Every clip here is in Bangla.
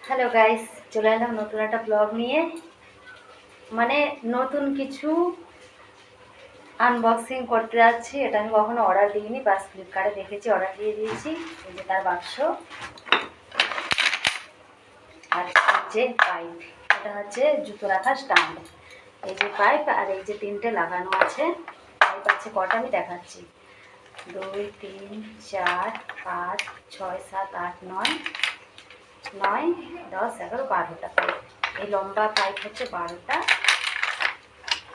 হ্যালো গাইস, চলে এলাম নতুন একটা ব্লগ নিয়ে। মানে নতুন কিছু আনবক্সিং করতে যাচ্ছি। এটা আমি কখনো অর্ডার দিইনি, বাস ফ্লিপকার্টে দেখেছি, অর্ডার দিয়ে দিয়েছি। এই যে তার বাক্স আর এই যে পাইপ, এটা হচ্ছে জুতো রাখার স্ট্যান্ড। এই যে পাইপ আর এই যে তিনটে লাগানো আছে। পাইপ আছে কটা আমি দেখাচ্ছি: 2, 3, 4, 5, 6, 7, 8, 9, 10, 11, 12টা পাইপ। এই লম্বা পাইপ হচ্ছে 12টা,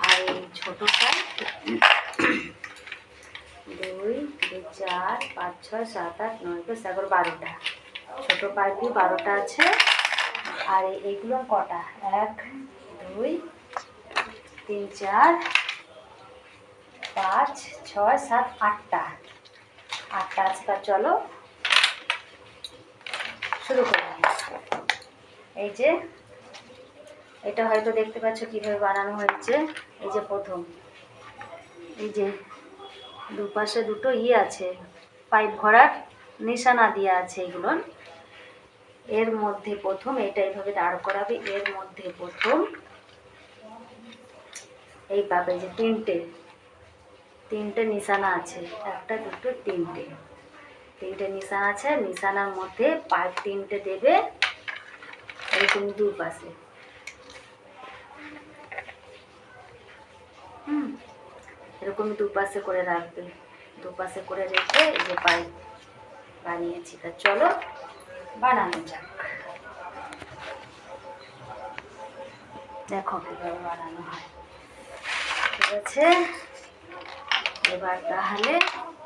আর এই ছোটো পাইপ 2, 4, 5, 6, 7, 8, 9, 10, 11, 12টা। ছোটো পাইপই 12টা আছে। আর এইগুলো কটা? 1, 2, 3, 4, 5, 6, 7, 8টা আছে। তা চলো শুরু করি। এই যে এটা হয়তো দেখতে পাচ্ছ কীভাবে বানানো হয়েছে। এই যে প্রথম, এই যে দুপাশে দুটো আছে, পাইপ ভরার নিশানা দিয়ে আছে। এগুলো এর মধ্যে প্রথম এটা এইভাবে দাঁড় করাবে। এর মধ্যে প্রথম এই পাবে যে তিনটে নিশানা আছে, 1, 2, 3টে নিশানা আছে। নিশানার মধ্যে পাইপ 3টে দেবে এরকম দুপাশে। এরকম দুপাশে করে রাখবে। দুপাশে করে রেখে এই যে পাইপ বানিয়েছি। তা চলো বানানো যাক। দেখো কীভাবে বানানো হয়। ঠিক আছে, এবার তাহলে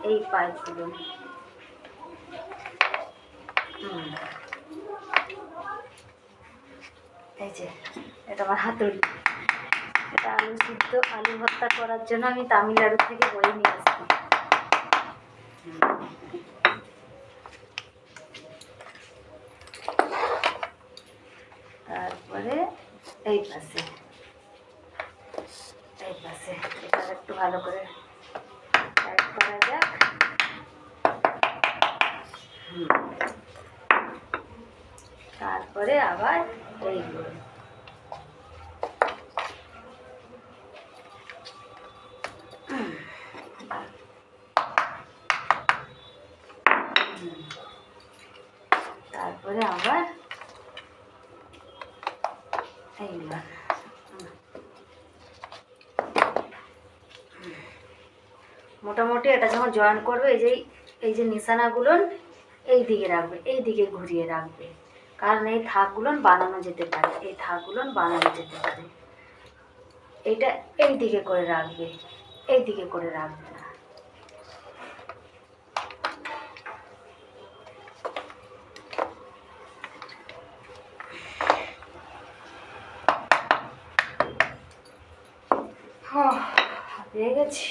এই পাইপগুলো এই যে এটা আমার হাতুড়ি। এটা আলু ভর্তা করার জন্য আমি তামিলনাড়ু থেকে বয়ে নিয়ে আসছি। তারপরে এই পাশে এটা একটু ভালো করে টাইট করা যাক। তারপরে আবার এইগুলো তারপরে আবার এইগুলো মোটামুটি এটা যখন জয়েন করবে, এই যে নিশানাগুলো এই দিকে রাখবে, এই দিকে ঘুরিয়ে রাখবে। কারণ এই থাকগুলো বানানো যেতে পারে, এইটা এই দিকে করে রাখবে, এই দিকে করে রাখবে না। পেয়ে গেছি।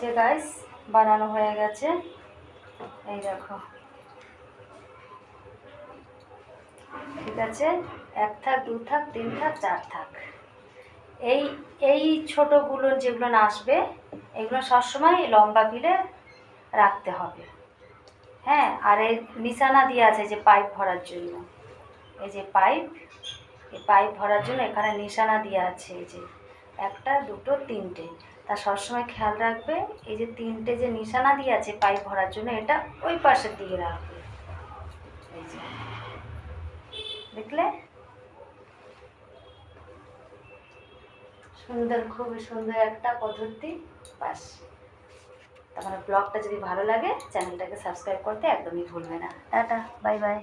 যে গাইস বানানো হয়ে গেছে, এই দেখো, ঠিক আছে, 1 থাক 2 থাক 3 থাক 4 থাক। এই এই ছোটোগুলো যেগুলো আসবে এগুলো সবসময় লম্বা পিলে রাখতে হবে। হ্যাঁ, আর এই নিশানা দিয়ে আছে যে পাইপ ভরার জন্য, এই যে পাইপ, এই পাইপ ভরার জন্য এখানে নিশানা দিয়ে আছে, এই যে 1টা 2টো 3টে। তা সবসময় খেয়াল রাখবে এই যে 3টে যে নিশানা দিয়ে আছে পাইপ ভরার জন্য, এটা ওই পাশের দিকে রাখবে। এই যে দেখলে, সুন্দর, খুবই সুন্দর একটা পদ্ধতি। বাস, তারপরে ব্লগটা যদি ভালো লাগে চ্যানেলটাকে সাবস্ক্রাইব করতে একদমই ভুলবে না। Tata, bye bye.